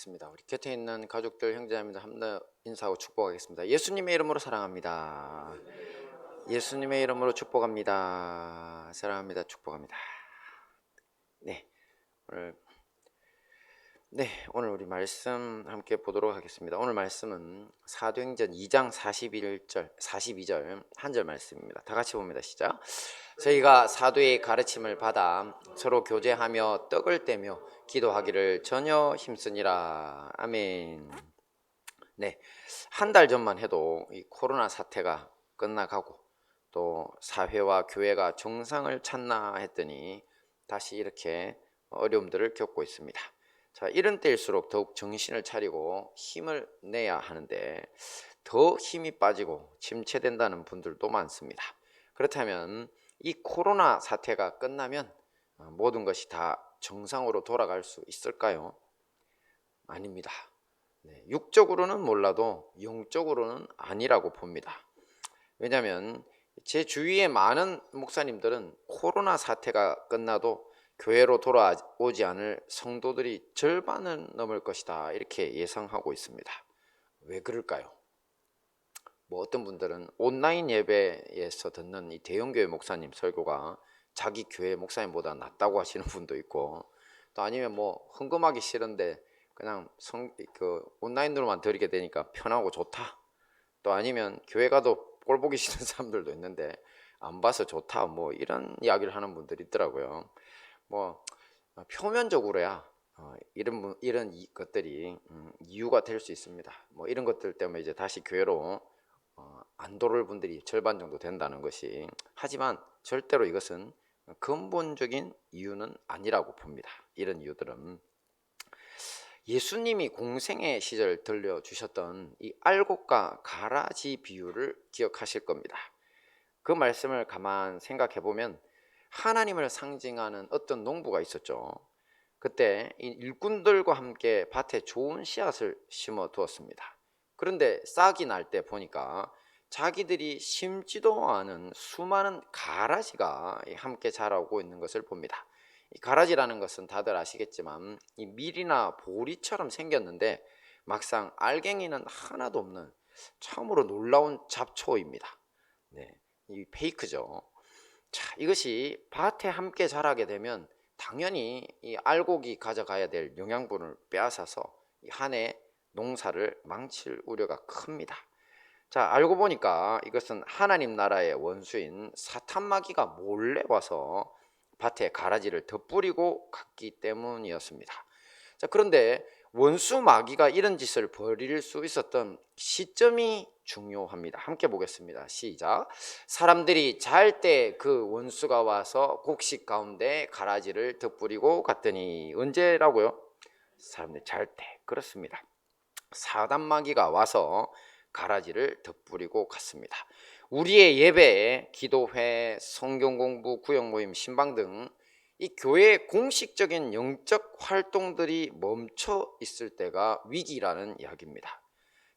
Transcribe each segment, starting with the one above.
하겠습니다. 우리 곁에 있는 가족들, 형제자매들 한번 인사하고 축복하겠습니다. 예수님의 이름으로 사랑합니다. 예수님의 이름으로 축복합니다. 사랑합니다. 축복합니다. 네, 오늘 오늘 우리 말씀 함께 보도록 하겠습니다. 오늘 말씀은 사도행전 2장 42절 한 절 말씀입니다. 다 같이 봅니다. 시작. 저희가 사도의 가르침을 받아 서로 교제하며 떡을 떼며 기도하기를 전혀 힘쓰니라. 아멘. 네, 한 달 전만 해도 이 코로나 사태가 끝나가고 또 사회와 교회가 정상을 찾나 했더니 다시 이렇게 어려움들을 겪고 있습니다. 자, 이런 때일수록 더욱 정신을 차리고 힘을 내야 하는데 더 힘이 빠지고 침체된다는 분들도 많습니다. 그렇다면 이 코로나 사태가 끝나면 모든 것이 다 정상으로 돌아갈 수 있을까요? 아닙니다. 육적으로는 몰라도 영적으로는 아니라고 봅니다. 왜냐하면 제 주위의 많은 목사님들은 코로나 사태가 끝나도 교회로 돌아오지 않을 성도들이 절반은 넘을 것이다 이렇게 예상하고 있습니다. 왜 그럴까요? 어떤 분들은 온라인 예배에서 듣는 이 대형교회 목사님 설교가 자기 교회 목사님보다 낫다고 하시는 분도 있고, 또 아니면 헌금하기 싫은데 그냥 온라인으로만 드리게 되니까 편하고 좋다. 또 아니면 교회 가도 꼴 보기 싫은 사람들도 있는데 안 봐서 좋다. 이런 이야기를 하는 분들이 있더라고요. 표면적으로야 이런 것들이 이유가 될 수 있습니다. 이런 것들 때문에 이제 다시 교회로 안 돌아올 분들이 절반 정도 된다는 것이, 하지만 절대로 이것은 근본적인 이유는 아니라고 봅니다. 이런 이유들은 예수님이 공생의 시절 들려주셨던 이 알곡과 가라지 비유를 기억하실 겁니다. 그 말씀을 가만 생각해 보면 하나님을 상징하는 어떤 농부가 있었죠. 그때 이 일꾼들과 함께 밭에 좋은 씨앗을 심어 두었습니다. 그런데 싹이 날 때 보니까 자기들이 심지도 않은 수많은 가라지가 함께 자라고 있는 것을 봅니다. 이 가라지라는 것은 다들 아시겠지만 이 밀이나 보리처럼 생겼는데 막상 알갱이는 하나도 없는 참으로 놀라운 잡초입니다. 이 페이크죠. 자, 이것이 밭에 함께 자라게 되면 당연히 이 알곡이 가져가야 될 영양분을 빼앗아서 한 해 농사를 망칠 우려가 큽니다. 자, 알고 보니까 이것은 하나님 나라의 원수인 사탄마귀가 몰래 와서 밭에 가라지를 덧뿌리고 갔기 때문이었습니다. 자, 그런데 원수 마귀가 이런 짓을 벌일 수 있었던 시점이 중요합니다. 함께 보겠습니다. 시작. 사람들이 잘 때 그 원수가 와서 곡식 가운데 가라지를 덧뿌리고 갔더니. 언제라고요? 사람들이 잘 때. 그렇습니다. 사단 마귀가 와서 가라지를 덧뿌리고 갔습니다. 우리의 예배, 기도회, 성경 공부, 구역 모임, 신방 등 이 교회의 공식적인 영적 활동들이 멈춰 있을 때가 위기라는 이야기입니다.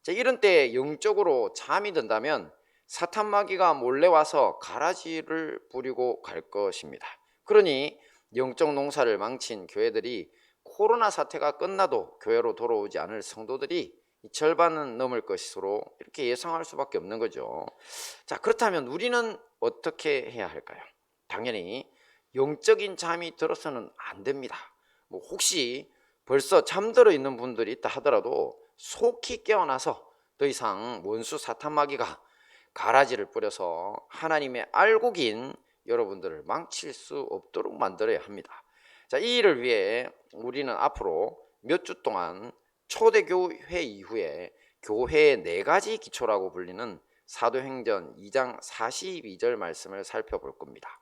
자, 이런 때 영적으로 잠이 든다면 사탄 마귀가 몰래 와서 가라지를 뿌리고 갈 것입니다. 그러니 영적 농사를 망친 교회들이 코로나 사태가 끝나도 교회로 돌아오지 않을 성도들이 절반은 넘을 것으로 이렇게 예상할 수밖에 없는 거죠. 자, 그렇다면 우리는 어떻게 해야 할까요? 당연히 영적인 잠이 들어서는 안 됩니다. 혹시 벌써 잠들어 있는 분들이 있다 하더라도 속히 깨어나서 더 이상 원수 사탄 마귀가 가라지를 뿌려서 하나님의 알곡인 여러분들을 망칠 수 없도록 만들어야 합니다. 자, 이 일을 위해 우리는 앞으로 몇 주 동안 초대교회 이후에 교회의 4가지 기초라고 불리는 사도행전 2장 42절 말씀을 살펴볼 겁니다.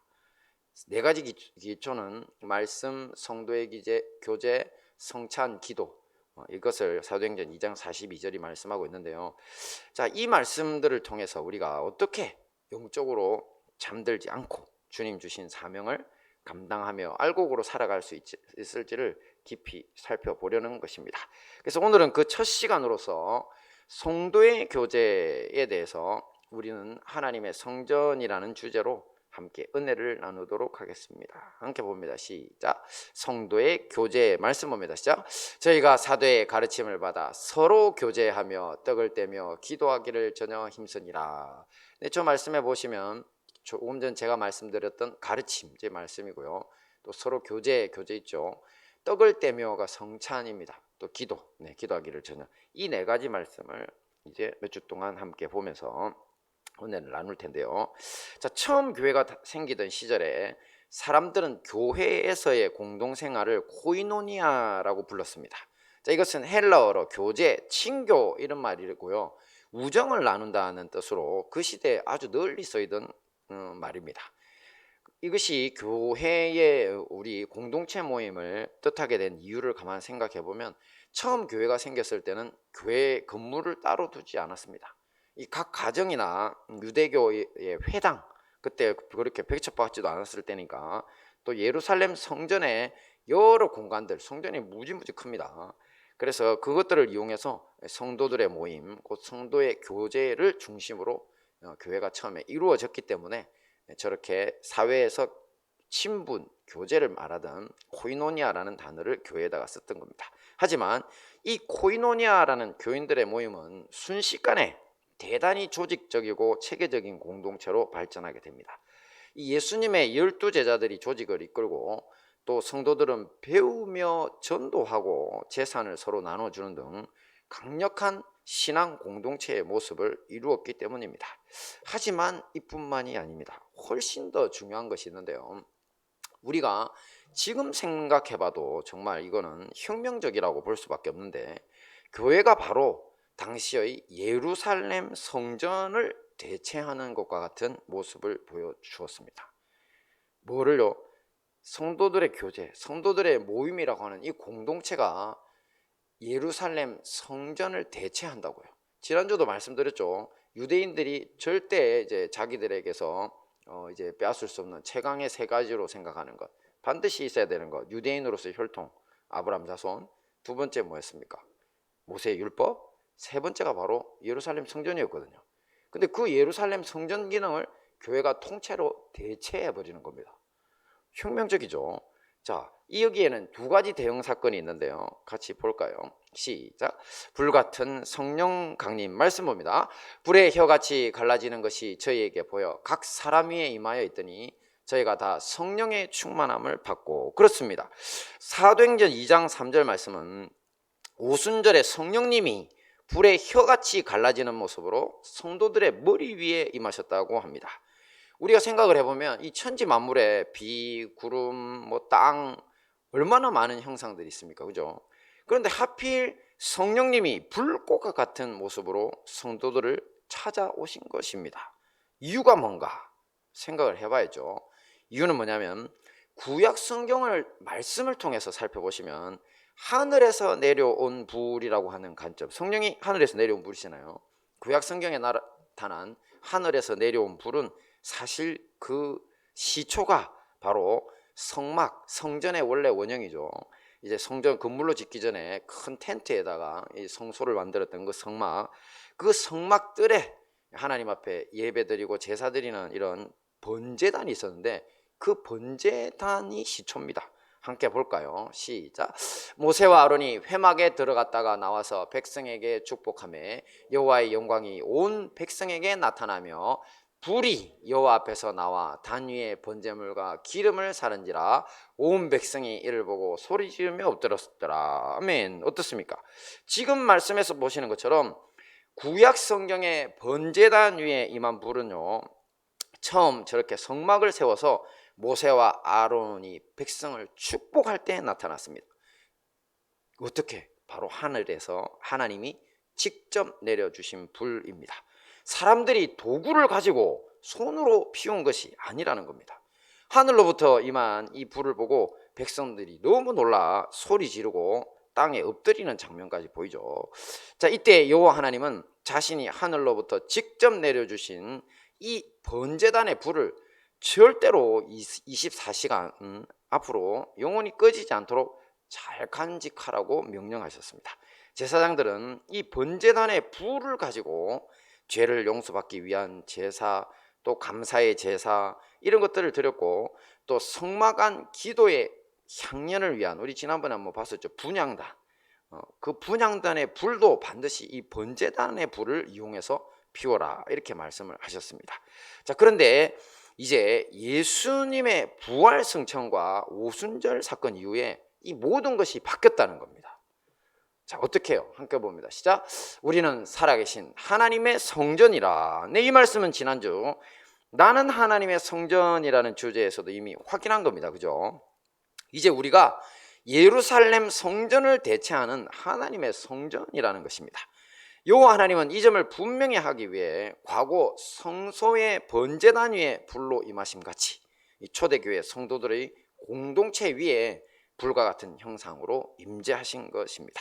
4가지 기초는 말씀, 성도의 교제, 성찬, 기도, 이것을 사도행전 2장 42절이 말씀하고 있는데요. 자, 이 말씀들을 통해서 우리가 어떻게 영적으로 잠들지 않고 주님 주신 사명을 감당하며 알곡으로 살아갈 수 있을지를 깊이 살펴보려는 것입니다. 그래서 오늘은 그 첫 시간으로서 성도의 교제에 대해서 우리는 하나님의 성전이라는 주제로 함께 은혜를 나누도록 하겠습니다. 함께 봅니다. 시작. 성도의 교제 말씀 봅니다. 시작. 저희가 사도의 가르침을 받아 서로 교제하며 떡을 떼며 기도하기를 전혀 힘쓰니라. 네, 저 말씀해 보시면 조금 전 제가 말씀드렸던 가르침 제 말씀이고요. 또 서로 교제 있죠. 떡을 떼며가 성찬입니다. 또 기도, 기도하기를 전혀. 이 네 가지 말씀을 이제 몇 주 동안 함께 보면서 은혜를 나눌 텐데요. 자, 처음 교회가 생기던 시절에 사람들은 교회에서의 공동생활을 코이노니아라고 불렀습니다. 자, 이것은 헬라어로 교제, 친교 이런 말이고요. 우정을 나눈다는 뜻으로 그 시대에 아주 널리 쓰이던 말입니다. 이것이 교회의 우리 공동체 모임을 뜻하게 된 이유를 가만 생각해 보면 처음 교회가 생겼을 때는 교회 건물을 따로 두지 않았습니다. 이 각 가정이나 유대교의 회당, 그때 그렇게 백첩받지도 않았을 때니까, 또 예루살렘 성전에 여러 공간들, 성전이 무지무지 큽니다. 그래서 그것들을 이용해서 성도들의 모임, 곧 성도의 교제를 중심으로 교회가 처음에 이루어졌기 때문에 저렇게 사회에서 친분, 교제를 말하던 코이노니아라는 단어를 교회에다가 썼던 겁니다. 하지만 이 코이노니아라는 교인들의 모임은 순식간에 대단히 조직적이고 체계적인 공동체로 발전하게 됩니다. 이 예수님의 12제자들이 조직을 이끌고 또 성도들은 배우며 전도하고 재산을 서로 나눠주는 등 강력한 신앙 공동체의 모습을 이루었기 때문입니다. 하지만 이뿐만이 아닙니다. 훨씬 더 중요한 것이 있는데요. 우리가 지금 생각해봐도 정말 이거는 혁명적이라고 볼 수밖에 없는데, 교회가 바로 당시의 예루살렘 성전을 대체하는 것과 같은 모습을 보여주었습니다. 뭐를요? 성도들의 교제, 성도들의 모임이라고 하는 이 공동체가 예루살렘 성전을 대체한다고요. 지난주도 말씀드렸죠. 유대인들이 절대 이제 자기들에게서 이제 빼앗을 수 없는 최강의 세 가지로 생각하는 것, 반드시 있어야 되는 것, 유대인으로서의 혈통, 아브라함 자손. 두 번째 뭐였습니까? 모세의 율법. 세 번째가 바로 예루살렘 성전이었거든요. 근데 그 예루살렘 성전 기능을 교회가 통째로 대체해 버리는 겁니다. 혁명적이죠. 자, 여기에는 두 가지 대형 사건이 있는데요. 같이 볼까요? 시작. 불같은 성령 강림 말씀 봅니다. 불의 혀같이 갈라지는 것이 저희에게 보여 각 사람 위에 임하여 있더니 저희가 다 성령의 충만함을 받고. 그렇습니다. 사도행전 2장 3절 말씀은 오순절에 성령님이 불의 혀같이 갈라지는 모습으로 성도들의 머리 위에 임하셨다고 합니다. 우리가 생각을 해보면 이 천지 만물에 비, 구름, 땅, 얼마나 많은 형상들이 있습니까? 그죠? 그런데 하필 성령님이 불꽃과 같은 모습으로 성도들을 찾아오신 것입니다. 이유가 뭔가 생각을 해봐야죠. 이유는 뭐냐면 구약 성경을 말씀을 통해서 살펴보시면 하늘에서 내려온 불이라고 하는 관점, 성령이 하늘에서 내려온 불이잖아요. 구약 성경에 나타난 하늘에서 내려온 불은 사실 그 시초가 바로 성막, 성전의 원래 원형이죠. 이제 성전 건물로 짓기 전에 큰 텐트에다가 이 성소를 만들었던 그 성막, 그 성막들에 하나님 앞에 예배드리고 제사드리는 이런 번제단이 있었는데 그 번제단이 시초입니다. 함께 볼까요? 시작. 모세와 아론이 회막에 들어갔다가 나와서 백성에게 축복하며 여호와의 영광이 온 백성에게 나타나며 불이 여호와 앞에서 나와 단 위에 번제물과 기름을 사른지라 온 백성이 이를 보고 소리 지르며 엎드렸더라. 아멘. 어떻습니까? 지금 말씀에서 보시는 것처럼 구약 성경의 번제단 위에 임한 불은요, 처음 저렇게 성막을 세워서 모세와 아론이 백성을 축복할 때 나타났습니다. 어떻게? 바로 하늘에서 하나님이 직접 내려주신 불입니다. 사람들이 도구를 가지고 손으로 피운 것이 아니라는 겁니다. 하늘로부터 임한 이 불을 보고 백성들이 너무 놀라 소리 지르고 땅에 엎드리는 장면까지 보이죠. 자, 이때 여호와 하나님은 자신이 하늘로부터 직접 내려주신 이 번제단의 불을 절대로 24시간 앞으로 영원히 꺼지지 않도록 잘 간직하라고 명령하셨습니다. 제사장들은 이 번제단의 불을 가지고 죄를 용서받기 위한 제사, 또 감사의 제사 이런 것들을 드렸고, 또 성막안 기도의 향연을 위한, 우리 지난번에 한번 봤었죠, 분향단. 그 분향단의 불도 반드시 이 번제단의 불을 이용해서 피워라, 이렇게 말씀을 하셨습니다. 자, 그런데 이제 예수님의 부활 승천과 오순절 사건 이후에 이 모든 것이 바뀌었다는 겁니다. 자, 어떻게 해요? 함께 봅니다. 시작. 우리는 살아계신 하나님의 성전이라. 네, 이 말씀은 지난주 나는 하나님의 성전이라는 주제에서도 이미 확인한 겁니다. 그죠? 이제 우리가 예루살렘 성전을 대체하는 하나님의 성전이라는 것입니다. 여호와 하나님은 이 점을 분명히 하기 위해 과거 성소의 번제단 위에 불로 임하심 같이 이 초대교회 성도들의 공동체 위에 불과 같은 형상으로 임재하신 것입니다.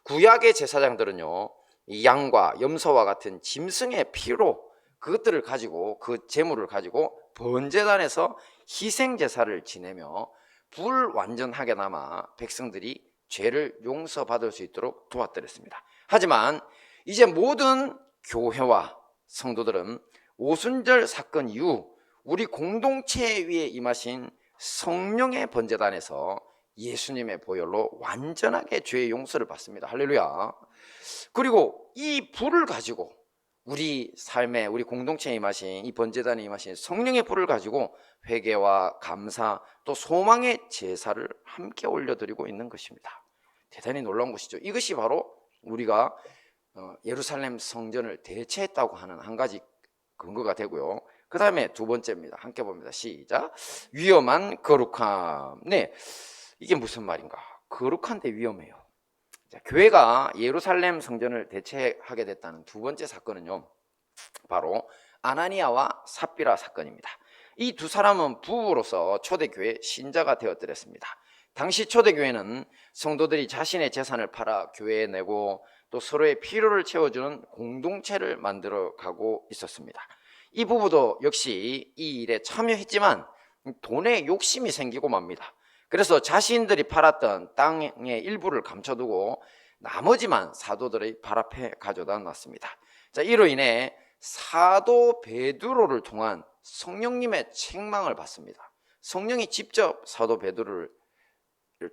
구약의 제사장들은요, 이 양과 염소와 같은 짐승의 피로 그것들을 가지고, 그 제물을 가지고 번제단에서 희생 제사를 지내며 불완전하게 남아 백성들이 죄를 용서받을 수 있도록 도와드렸습니다. 하지만 이제 모든 교회와 성도들은 오순절 사건 이후 우리 공동체 위에 임하신 성령의 번제단에서 예수님의 보혈로 완전하게 죄의 용서를 받습니다. 할렐루야. 그리고 이 불을 가지고 우리 삶에, 우리 공동체에 임하신, 이 번제단에 임하신 성령의 불을 가지고 회개와 감사 또 소망의 제사를 함께 올려드리고 있는 것입니다. 대단히 놀라운 것이죠. 이것이 바로 우리가 예루살렘 성전을 대체했다고 하는 한 가지 근거가 되고요. 그 다음에 두 번째입니다. 함께 봅니다. 시작. 위험한 거룩함. 네, 이게 무슨 말인가? 거룩한데 위험해요. 자, 교회가 예루살렘 성전을 대체하게 됐다는 두 번째 사건은요, 바로 아나니아와 삽비라 사건입니다. 이 두 사람은 부부로서 초대교회 신자가 되었더랬습니다. 당시 초대교회는 성도들이 자신의 재산을 팔아 교회에 내고 또 서로의 필요를 채워주는 공동체를 만들어가고 있었습니다. 이 부부도 역시 이 일에 참여했지만 돈에 욕심이 생기고 맙니다. 그래서 자신들이 팔았던 땅의 일부를 감춰두고 나머지만 사도들의 발 앞에 가져다 놨습니다. 자, 이로 인해 사도 베드로를 통한 성령님의 책망을 받습니다. 성령이 직접 사도 베드로를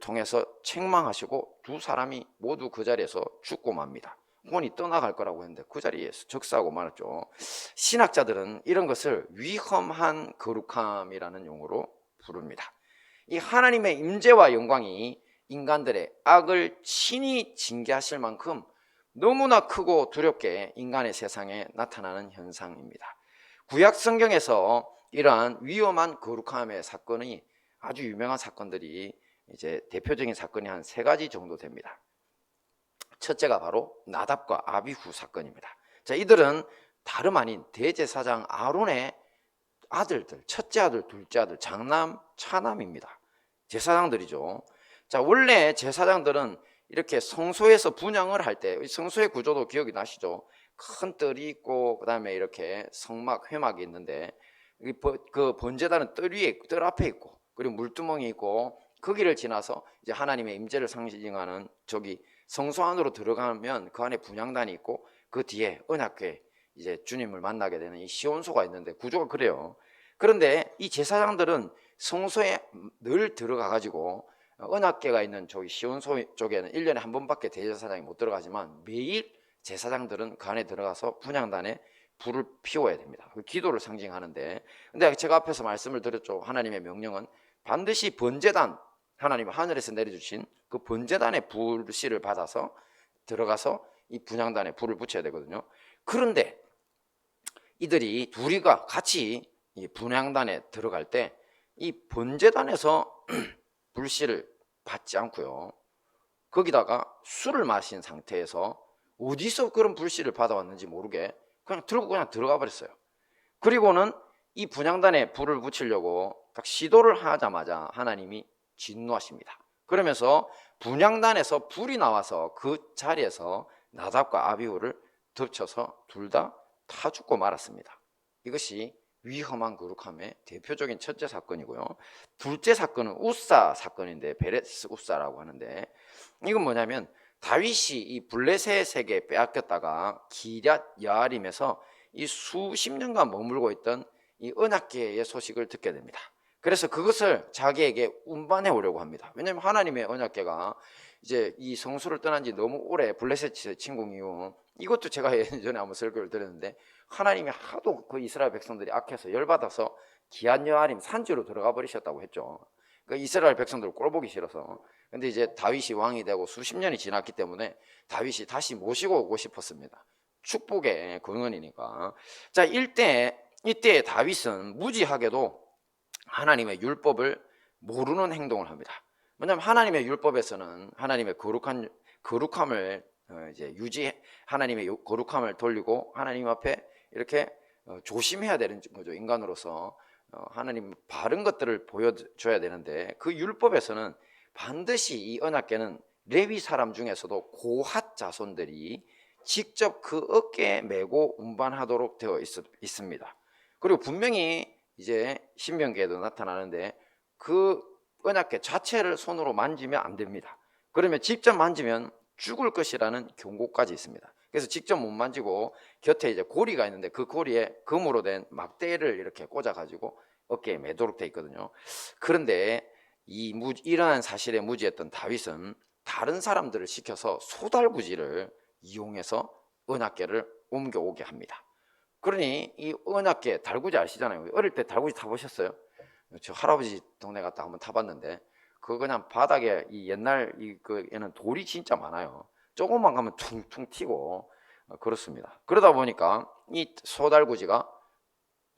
통해서 책망하시고 두 사람이 모두 그 자리에서 죽고 맙니다. 혼이 떠나갈 거라고 했는데 그 자리에서 적사하고 말았죠. 신학자들은 이런 것을 위험한 거룩함이라는 용어로 부릅니다. 이 하나님의 임재와 영광이 인간들의 악을 친히 징계하실 만큼 너무나 크고 두렵게 인간의 세상에 나타나는 현상입니다. 구약 성경에서 이러한 위험한 거룩함의 사건이 아주 유명한 사건들이 이제 대표적인 사건이 한 세 가지 정도 됩니다. 첫째가 바로 나답과 아비후 사건입니다. 자, 이들은 다름 아닌 대제사장 아론의 아들들, 첫째 아들, 둘째 아들, 장남, 차남입니다. 제사장들이죠. 자, 원래 제사장들은 이렇게 성소에서 분향을 할 때, 성소의 구조도 기억이 나시죠? 큰 뜰이 있고 그 다음에 이렇게 성막, 회막이 있는데 그 번제단은 뜰 앞에 있고, 그리고 물두멍이 있고, 거기를 지나서 이제 하나님의 임재를 상징하는 저기 성소 안으로 들어가면 그 안에 분향단이 있고, 그 뒤에 언약궤, 이제 주님을 만나게 되는 이 시온소가 있는데 구조가 그래요. 그런데 이 제사장들은 성소에 늘 들어가 가지고 언약궤가 있는 저기 시온소 쪽에는 1년에 한 번밖에 대제사장이 못 들어가지만 매일 제사장들은 그 안에 들어가서 분향단에 불을 피워야 됩니다. 그 기도를 상징하는데, 근데 제가 앞에서 말씀을 드렸죠. 하나님의 명령은 반드시 번제단, 하나님 하늘에서 내려주신 그 번제단의 불씨를 받아서 들어가서 이 분향단에 불을 붙여야 되거든요. 그런데 이들이 둘이가 같이 이 분향단에 들어갈 때 이 번제단에서 불씨를 받지 않고요, 거기다가 술을 마신 상태에서 어디서 그런 불씨를 받아왔는지 모르게 그냥 들고 그냥 들어가 버렸어요. 그리고는 이 분향단에 불을 붙이려고 딱 시도를 하자마자 하나님이 진노하십니다. 그러면서 분향단에서 불이 나와서 그 자리에서 나답과 아비후를 덮쳐서 둘 다 타 죽고 말았습니다. 이것이 위험한 거룩함의 대표적인 첫째 사건이고요. 둘째 사건은 우사 사건인데, 베레스 우사라고 하는데, 이건 뭐냐면 다윗이 이 블레셋에게 빼앗겼다가 기럇 여아림에서 이 수십 년간 머물고 있던 이 언약궤의 소식을 듣게 됩니다. 그래서 그것을 자기에게 운반해 오려고 합니다. 왜냐하면 하나님의 언약궤가 이제 이 성소를 떠난 지 너무 오래, 블레셋 침공 이후, 이것도 제가 예전에 한번 설교를 드렸는데, 하나님이 하도 그 이스라엘 백성들이 악해서 열받아서 기한 여아림 산지로 들어가 버리셨다고 했죠. 그 이스라엘 백성들 꼴보기 싫어서. 근데 이제 다윗이 왕이 되고 수십 년이 지났기 때문에 다윗이 다시 모시고 오고 싶었습니다. 축복의 근원이니까. 자, 이때 다윗은 무지하게도 하나님의 율법을 모르는 행동을 합니다. 왜냐하면 하나님의 율법에서는 하나님의 거룩함을 이제 하나님의 거룩함을 돌리고 하나님 앞에 이렇게 조심해야 되는 거죠. 인간으로서 하나님 바른 것들을 보여줘야 되는데, 그 율법에서는 반드시 이 언약궤는 레위 사람 중에서도 고핫 자손들이 직접 그 어깨에 메고 운반하도록 되어 있습니다. 그리고 분명히 이제 신명기에도 나타나는데, 그 언약궤 자체를 손으로 만지면 안 됩니다. 그러면 직접 만지면 죽을 것이라는 경고까지 있습니다. 그래서 직접 못 만지고 곁에 이제 고리가 있는데, 그 고리에 금으로 된 막대를 이렇게 꽂아가지고 어깨에 매도록 돼 있거든요. 그런데 이러한 사실에 무지했던 다윗은 다른 사람들을 시켜서 소달구지를 이용해서 언약궤를 옮겨오게 합니다. 그러니 이 언약궤, 달구지 아시잖아요. 어릴 때 달구지 타보셨어요? 저 할아버지 동네 갔다 한번 타봤는데, 그거 그냥 바닥에 이 옛날 얘는 돌이 진짜 많아요. 조금만 가면 퉁퉁 튀고 그렇습니다. 그러다 보니까 이 소달구지가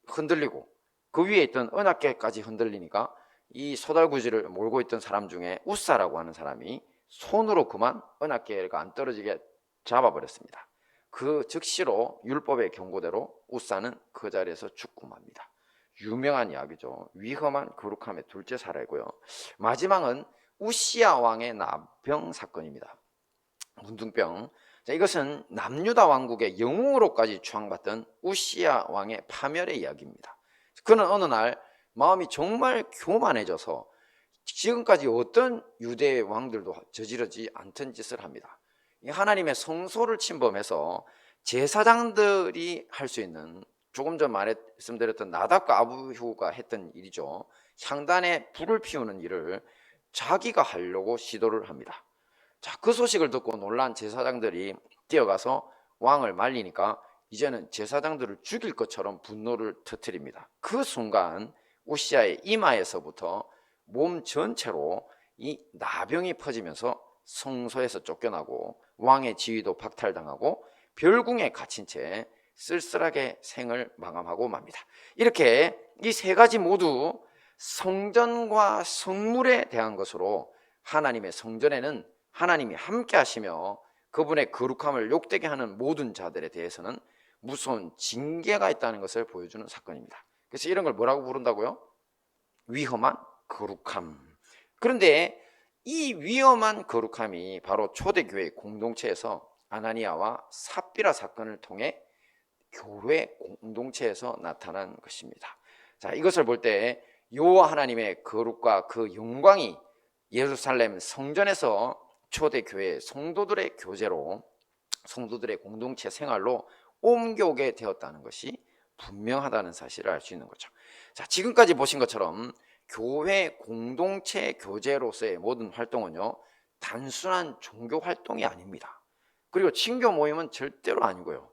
흔들리고 그 위에 있던 언약궤까지 흔들리니까 이 소달구지를 몰고 있던 사람 중에 우사라고 하는 사람이 손으로 그만 언약궤가 안 떨어지게 잡아버렸습니다. 그 즉시로 율법의 경고대로 우사는 그 자리에서 죽고 맙니다. 유명한 이야기죠. 위험한 거룩함의 둘째 사례고요. 마지막은 우시야 왕의 나병 사건입니다. 문둥병. 자, 이것은 남유다 왕국의 영웅으로까지 추앙받던 우시야 왕의 파멸의 이야기입니다. 그는 어느 날 마음이 정말 교만해져서 지금까지 어떤 유대 왕들도 저지르지 않던 짓을 합니다. 하나님의 성소를 침범해서 제사장들이 할 수 있는, 조금 전 말씀드렸던 나답과 아비후가 했던 일이죠. 향단에 불을 피우는 일을 자기가 하려고 시도를 합니다. 자, 그 소식을 듣고 놀란 제사장들이 뛰어가서 왕을 말리니까 이제는 제사장들을 죽일 것처럼 분노를 터뜨립니다. 그 순간 우시야의 이마에서부터 몸 전체로 이 나병이 퍼지면서 성소에서 쫓겨나고 왕의 지위도 박탈당하고 별궁에 갇힌 채 쓸쓸하게 생을 마감하고 맙니다. 이렇게 이 세 가지 모두 성전과 성물에 대한 것으로, 하나님의 성전에는 하나님이 함께 하시며 그분의 거룩함을 욕되게 하는 모든 자들에 대해서는 무서운 징계가 있다는 것을 보여주는 사건입니다. 그래서 이런 걸 뭐라고 부른다고요? 위험한 거룩함. 그런데 이 위험한 거룩함이 바로 초대교회 공동체에서 아나니아와 삽비라 사건을 통해 교회 공동체에서 나타난 것입니다. 자, 이것을 볼 때 여호와 하나님의 거룩과 그 영광이 예루살렘 성전에서 초대교회 성도들의 교제로, 성도들의 공동체 생활로 옮겨오게 되었다는 것이 분명하다는 사실을 알 수 있는 거죠. 자, 지금까지 보신 것처럼 교회 공동체 교제로서의 모든 활동은요, 단순한 종교 활동이 아닙니다. 그리고 친교 모임은 절대로 아니고요,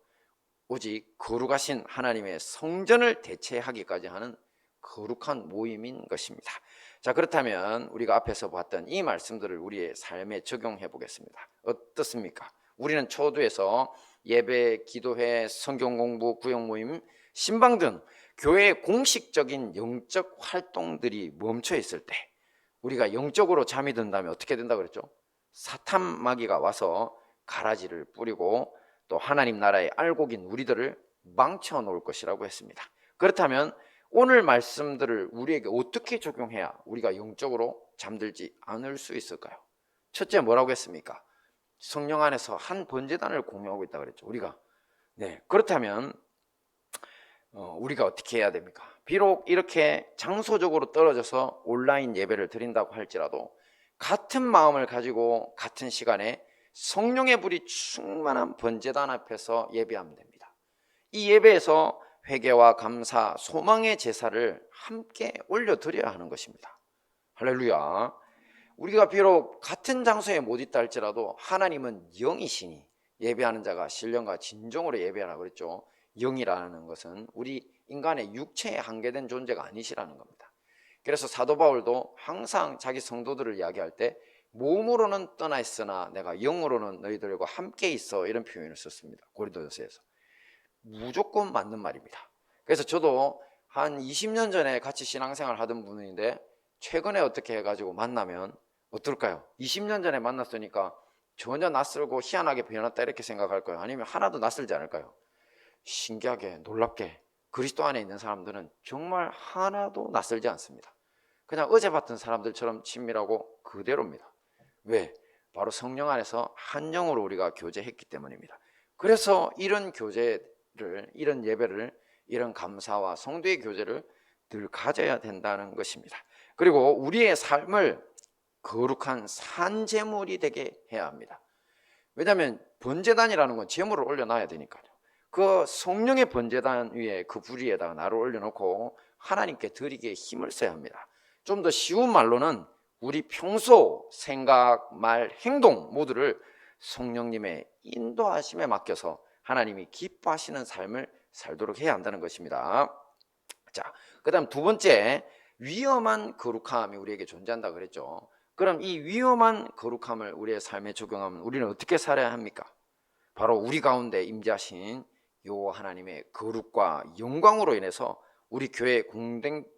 오직 거룩하신 하나님의 성전을 대체하기까지 하는 거룩한 모임인 것입니다. 자, 그렇다면 우리가 앞에서 봤던 이 말씀들을 우리의 삶에 적용해 보겠습니다. 어떻습니까? 우리는 초두에서 예배, 기도회, 성경 공부, 구역 모임, 신방 등 교회의 공식적인 영적 활동들이 멈춰 있을 때, 우리가 영적으로 잠이 든다면 어떻게 된다 그랬죠? 사탄 마귀가 와서 가라지를 뿌리고 또 하나님 나라의 알곡인 우리들을 망쳐 놓을 것이라고 했습니다. 그렇다면 오늘 말씀들을 우리에게 어떻게 적용해야 우리가 영적으로 잠들지 않을 수 있을까요? 첫째, 뭐라고 했습니까? 성령 안에서 한 번제단을 공유하고 있다고 그랬죠, 우리가. 네, 그렇다면 우리가 어떻게 해야 됩니까? 비록 이렇게 장소적으로 떨어져서 온라인 예배를 드린다고 할지라도 같은 마음을 가지고 같은 시간에 성령의 불이 충만한 번제단 앞에서 예배하면 됩니다. 이 예배에서 회개와 감사, 소망의 제사를 함께 올려드려야 하는 것입니다. 할렐루야. 우리가 비록 같은 장소에 못 있다 할지라도 하나님은 영이시니 예배하는 자가 신령과 진정으로 예배하라 그랬죠. 영이라는 것은 우리 인간의 육체에 한계된 존재가 아니시라는 겁니다. 그래서 사도 바울도 항상 자기 성도들을 이야기할 때 몸으로는 떠나 있으나 내가 영으로는 너희들과 함께 있어, 이런 표현을 썼습니다. 고린도전서에서. 무조건 맞는 말입니다. 그래서 저도 한 20년 전에 같이 신앙생활 하던 분인데 최근에 어떻게 해가지고 만나면 어떨까요? 20년 전에 만났으니까 전혀 낯설고 희한하게 변했다 이렇게 생각할까요? 아니면 하나도 낯설지 않을까요? 신기하게 놀랍게 그리스도 안에 있는 사람들은 정말 하나도 낯설지 않습니다. 그냥 어제 봤던 사람들처럼 친밀하고 그대로입니다. 왜? 바로 성령 안에서 한 영으로 우리가 교제했기 때문입니다. 그래서 이런 교제를, 이런 예배를, 이런 감사와 성도의 교제를 늘 가져야 된다는 것입니다. 그리고 우리의 삶을 거룩한 산제물이 되게 해야 합니다. 왜냐하면 번제단이라는 건 제물을 올려놔야 되니까요. 그 성령의 번제단 위에 그 불 위에다가 나를 올려놓고 하나님께 드리기에 힘을 써야 합니다. 좀 더 쉬운 말로는 우리 평소 생각, 말, 행동 모두를 성령님의 인도하심에 맡겨서 하나님이 기뻐하시는 삶을 살도록 해야 한다는 것입니다. 자, 그 다음 두 번째, 위험한 거룩함이 우리에게 존재한다 그랬죠. 그럼 이 위험한 거룩함을 우리의 삶에 적용하면 우리는 어떻게 살아야 합니까? 바로 우리 가운데 임재하신 요 하나님의 거룩과 영광으로 인해서 우리 교회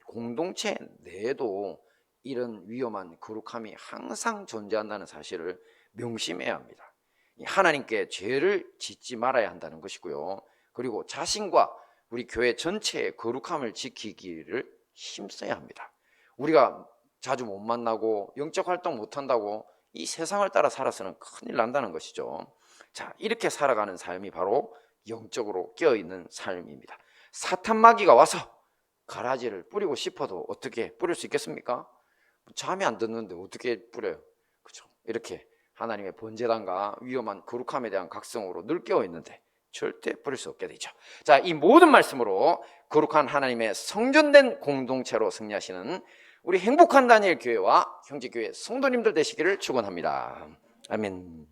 공동체 내에도 이런 위험한 거룩함이 항상 존재한다는 사실을 명심해야 합니다. 하나님께 죄를 짓지 말아야 한다는 것이고요. 그리고 자신과 우리 교회 전체의 거룩함을 지키기를 힘써야 합니다. 우리가 자주 못 만나고 영적 활동 못 한다고 이 세상을 따라 살아서는 큰일 난다는 것이죠. 자, 이렇게 살아가는 삶이 바로 영적으로 깨어있는 삶입니다. 사탄 마귀가 와서 가라지를 뿌리고 싶어도 어떻게 뿌릴 수 있겠습니까? 잠이 안 듣는데 어떻게 뿌려요? 그렇죠? 이렇게 하나님의 번제단과 위험한 거룩함에 대한 각성으로 늘 깨어있는데 절대 뿌릴 수 없게 되죠. 자, 이 모든 말씀으로 거룩한 하나님의 성전된 공동체로 승리하시는 우리 행복한 다니엘 교회와 형제교회 성도님들 되시기를 축원합니다. 아멘.